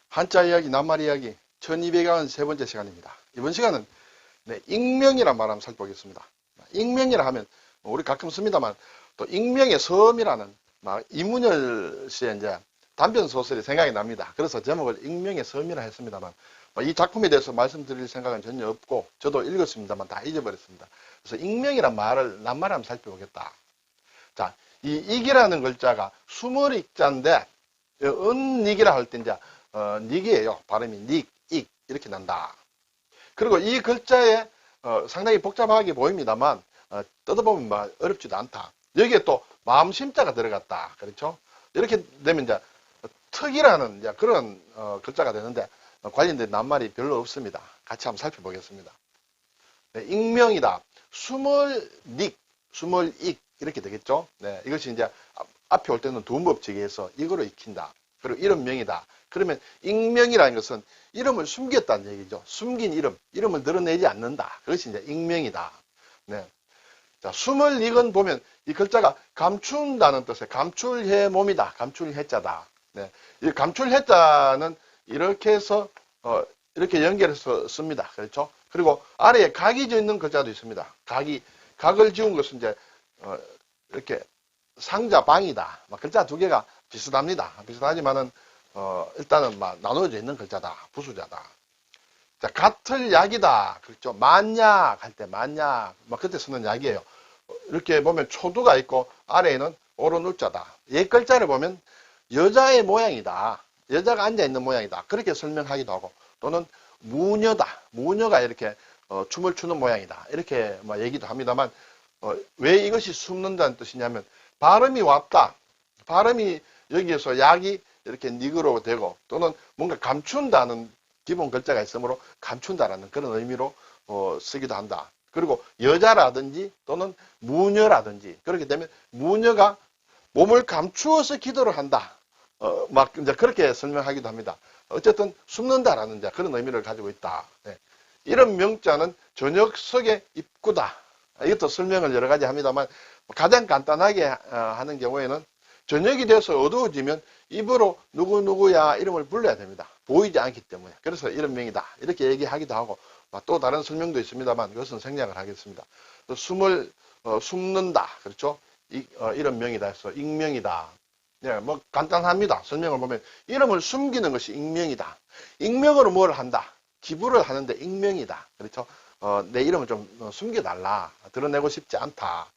한자 이야기, 낱말 이야기 1293번째 시간입니다. 이번 시간은 익명이란 말 한번 살펴보겠습니다. 익명이라 하면 우리 가끔 씁니다만 또 익명의 섬이라는 이문열 씨의 이제 단편 소설이 생각이 납니다. 그래서 제목을 익명의 섬이라 했습니다만 이 작품에 대해서 말씀드릴 생각은 전혀 없고 저도 읽었습니다만 다 잊어버렸습니다. 그래서 익명이란 말을 낱말 한번 살펴보겠다. 자, 이 익이라는 글자가 수머릭자인데 은닉이라 할 때 이제 닉이에요. 발음이 닉, 익 이렇게 난다. 그리고 이 글자에 상당히 복잡하게 보입니다만 뜯어보면 어렵지도 않다. 여기에 또 마음심자가 들어갔다. 그렇죠? 이렇게 되면 이제 특이라는 이제 그런 글자가 되는데 관련된 낱말이 별로 없습니다. 같이 한번 살펴보겠습니다. 네, 익명이다. 수멀닉, 수멀익 이렇게 되겠죠? 네, 이것이 이제 앞에 올 때는 두음법칙에서 이거로 익힌다. 그리고 이름명이다. 그러면 익명이라는 것은 이름을 숨겼다는 얘기죠. 숨긴 이름을 드러내지 않는다. 그것이 이제 익명이다. 네. 자, 수멀익은 보면 이 글자가 감춘다는 뜻의 감출해 몸이다. 감출해자다. 네. 이 감출해자는 이렇게 해서 이렇게 연결해서 씁니다. 그렇죠? 그리고 아래에 각이 지어 있는 글자도 있습니다. 각을 지운 것은 이제 이렇게 상자 방이다. 글자 두 개가 비슷합니다. 비슷하지만은 일단은 나눠져 있는 글자다. 부수자다. 자, 같을 약이다. 그렇죠? 만약 할 때 만약 그때 쓰는 약이에요. 이렇게 보면 초두가 있고 아래에는 오른울자다. 옛 글자를 보면 여자의 모양이다. 여자가 앉아 있는 모양이다. 그렇게 설명하기도 하고 또는 무녀다. 무녀가 이렇게 춤을 추는 모양이다. 이렇게 얘기도 합니다만 왜 이것이 숨는다는 뜻이냐면 발음이 왔다. 발음이 여기에서 약이 이렇게 닉으로 되고 또는 뭔가 감춘다는 기본 글자가 있으므로 감춘다라는 그런 의미로 쓰기도 한다. 그리고 여자라든지 또는 무녀라든지 그렇게 되면 무녀가 몸을 감추어서 기도를 한다. 이제 그렇게 설명하기도 합니다. 어쨌든 숨는다라는 이제 그런 의미를 가지고 있다. 네. 이런 명자는 저녁석의 입구다. 이것도 설명을 여러 가지 합니다만 가장 간단하게 하는 경우에는 저녁이 돼서 어두워지면 입으로 누구누구야 이름을 불러야 됩니다. 보이지 않기 때문에. 그래서 이런 명이다. 이렇게 얘기하기도 하고 또 다른 설명도 있습니다만 그것은 생략을 하겠습니다. 숨는다. 그렇죠? 이런 명이다 해서 익명이다. 네, 간단합니다. 설명을 보면 이름을 숨기는 것이 익명이다. 익명으로 뭘 한다. 기부를 하는데 익명이다. 그렇죠? 내 이름을 좀 숨겨달라. 드러내고 싶지 않다.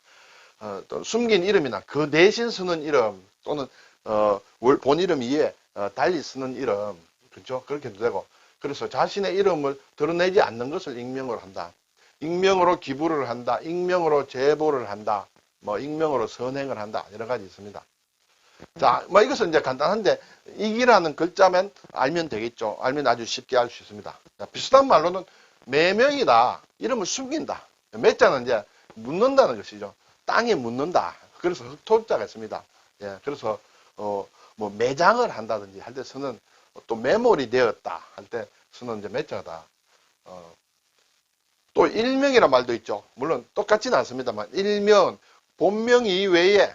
또 숨긴 이름이나 그 대신 쓰는 이름 또는 본 이름 위에 달리 쓰는 이름 그렇죠? 그렇게도 되고 그래서 자신의 이름을 드러내지 않는 것을 익명으로 한다. 익명으로 기부를 한다. 익명으로 제보를 한다. 익명으로 선행을 한다. 여러 가지 있습니다. 자, 이것은 이제 간단한데 익이라는 글자만 알면 되겠죠. 알면 아주 쉽게 알 수 있습니다. 자, 비슷한 말로는 매명이다. 이름을 숨긴다. 매자는 이제 묻는다는 것이죠. 땅에 묻는다. 그래서 흑토자가 있습니다. 예, 그래서 매장을 한다든지 할 때 쓰는 또 매몰이 되었다 할 때 쓰는 이제 매자다. 또 일명이란 말도 있죠. 물론 똑같지는 않습니다만 일명, 본명 이외에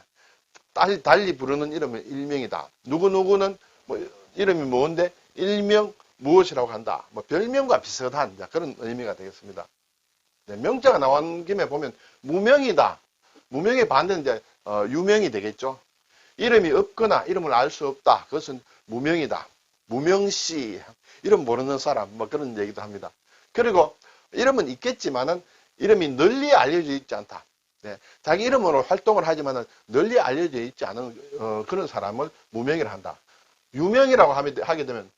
달리 부르는 이름은 일명이다. 누구누구는 이름이 뭔데 일명 무엇이라고 한다. 별명과 비슷한 그런 의미가 되겠습니다. 네, 명자가 나온 김에 보면 무명이다. 무명의 반대는 이제 유명이 되겠죠. 이름이 없거나 이름을 알 수 없다. 그것은 무명이다. 무명시, 이름 모르는 사람 그런 얘기도 합니다. 그리고 이름은 있겠지만은 이름이 널리 알려져 있지 않다. 네, 자기 이름으로 활동을 하지만은 널리 알려져 있지 않은 그런 사람을 무명이라 한다. 유명이라고 하게 되면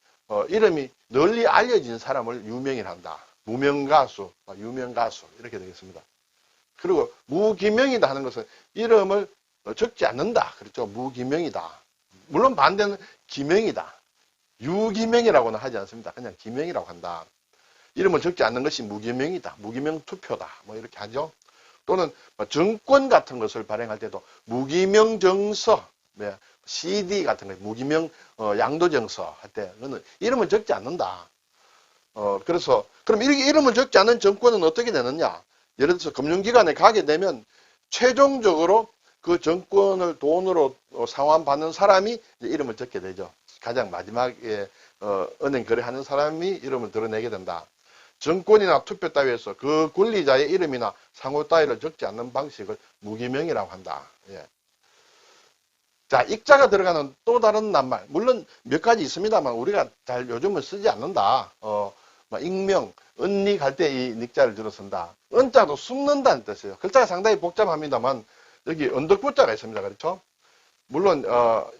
이름이 널리 알려진 사람을 유명이라 한다. 무명가수, 유명가수 이렇게 되겠습니다. 그리고 무기명이다 하는 것은 이름을 적지 않는다. 그렇죠? 무기명이다. 물론 반대는 기명이다. 유기명이라고는 하지 않습니다. 그냥 기명이라고 한다. 이름을 적지 않는 것이 무기명이다. 무기명 투표다. 이렇게 하죠. 또는 정권 같은 것을 발행할 때도 무기명 정서, CD 같은 거, 무기명 양도정서 할 때, 그거는 이름을 적지 않는다. 그래서, 그럼 이렇게 이름을 적지 않은 정권은 어떻게 되느냐? 예를 들어서 금융기관에 가게 되면 최종적으로 그 정권을 돈으로 상환받는 사람이 이름을 적게 되죠. 가장 마지막에 은행 거래하는 사람이 이름을 드러내게 된다. 정권이나 투표 따위에서 그 권리자의 이름이나 상호 따위를 적지 않는 방식을 무기명이라고 한다. 예. 자, 익자가 들어가는 또 다른 낱말. 물론 몇 가지 있습니다만 우리가 잘 요즘은 쓰지 않는다. 익명, 은닉 할 때 이 닉자를 들어 쓴다. 은자도 숨는다는 뜻이에요. 글자가 상당히 복잡합니다만 여기 언덕부자가 있습니다. 그렇죠? 물론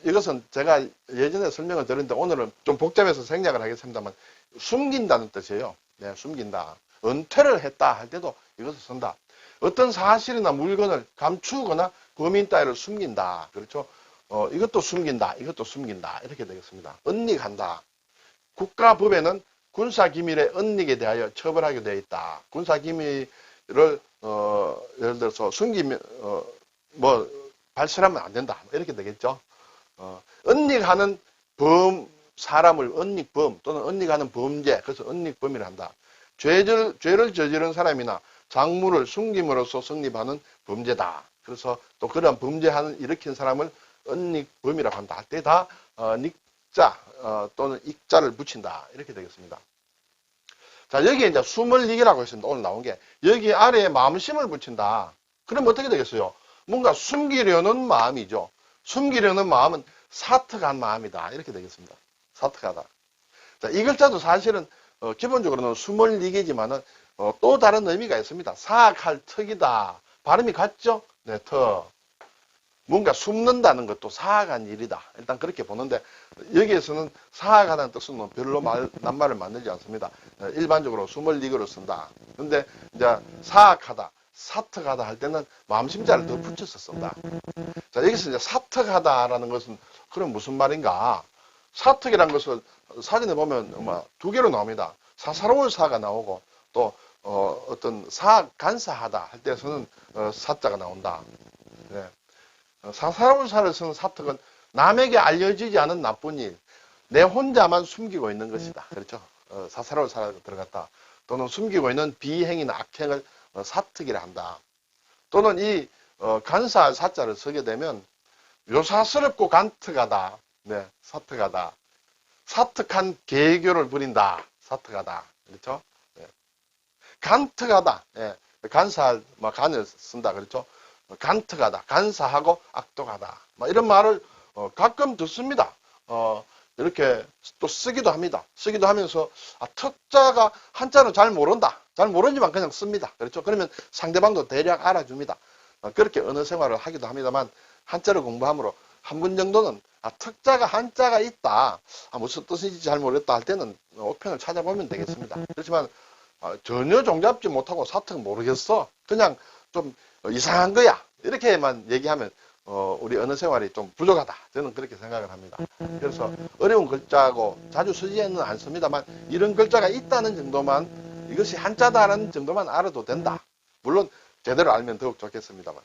이것은 제가 예전에 설명을 드렸는데 오늘은 좀 복잡해서 생략을 하겠습니다만 숨긴다는 뜻이에요. 네, 숨긴다. 은퇴를 했다 할 때도 이것을 쓴다. 어떤 사실이나 물건을 감추거나 범인 따위를 숨긴다. 그렇죠? 이것도 숨긴다. 이것도 숨긴다. 이렇게 되겠습니다. 은닉한다. 국가법에는 군사기밀의 은닉에 대하여 처벌하게 되어 있다. 군사기밀을 예를 들어서 숨기면 발설하면 안 된다. 이렇게 되겠죠. 은닉하는 사람을 은닉범 또는 은닉하는 범죄, 그래서 은닉범이라 한다. 죄를 저지른 사람이나 작물을 숨김으로써 성립하는 범죄다. 그래서 또 그런 범죄를 일으킨 사람을 은닉범이라고 한다. 할 때 다 닉자 또는 익자를 붙인다. 이렇게 되겠습니다. 자, 여기에 이제 숨을닉이라고 했습니다. 오늘 나온 게. 여기 아래에 마음심을 붙인다. 그럼 어떻게 되겠어요? 뭔가 숨기려는 마음이죠. 숨기려는 마음은 사특한 마음이다. 이렇게 되겠습니다. 사특하다. 자, 이 글자도 사실은 기본적으로는 숨을닉이지만은 또 다른 의미가 있습니다. 사악할 턱이다. 발음이 같죠? 네, 턱. 뭔가 숨는다는 것도 사악한 일이다. 일단 그렇게 보는데 여기에서는 사악하다는 뜻은 별로 낱말을 만들지 않습니다. 일반적으로 숨을닉으로 쓴다. 근데 이제 사악하다, 사특하다 할 때는 마음심자를 더 붙여서 쓴다. 자, 여기서 이제 사특하다라는 것은 그럼 무슨 말인가? 사특이라는 것을 사진에 보면 두 개로 나옵니다. 사사로운 사가 나오고 또 어떤 간사하다 할 때에서는 사자가 나온다. 네. 사사로운 사를 쓰는 사특은 남에게 알려지지 않은 나쁜 일, 내 혼자만 숨기고 있는 것이다. 그렇죠? 사사로운 사라고 들어갔다. 또는 숨기고 있는 비행이나 악행을 사특이라 한다. 또는 이 간사할 사자를 쓰게 되면 묘사스럽고 간특하다. 네, 사특하다. 사특한 계교를 부린다. 사특하다. 그렇죠? 네. 간특하다. 네. 간사할 간을 쓴다. 그렇죠? 간특하다, 간사하고 악독하다. 이런 말을 가끔 듣습니다. 이렇게 또 쓰기도 합니다. 쓰기도 하면서 특자가 한자는 잘 모른다. 잘 모르지만 그냥 씁니다. 그렇죠? 그러면 상대방도 대략 알아줍니다. 그렇게 언어 생활을 하기도 합니다만 한자를 공부함으로 한 분 정도는 특자가 한자가 있다. 무슨 뜻인지 잘 모르겠다 할 때는 어편을 찾아보면 되겠습니다. 그렇지만 전혀 종잡지 못하고 사특 모르겠어. 그냥 좀 이상한 거야. 이렇게만 얘기하면 우리 언어 생활이 좀 부족하다. 저는 그렇게 생각을 합니다. 그래서 어려운 글자고 자주 쓰지는 않습니다만 이런 글자가 있다는 정도만 이것이 한자다라는 정도만 알아도 된다. 물론 제대로 알면 더욱 좋겠습니다만.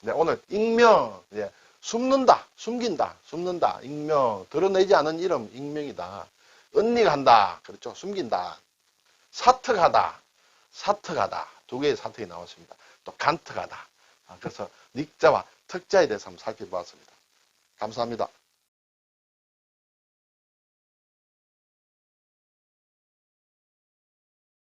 네, 오늘 익명, 예, 숨는다, 숨긴다, 숨는다, 익명, 드러내지 않은 이름, 익명이다. 은닉한다, 그렇죠? 숨긴다. 사특하다, 사특하다. 두 개의 사특이 나왔습니다. 또 간특하다. 그래서 닉자와 특자에 대해서 한번 살펴보았습니다. 감사합니다.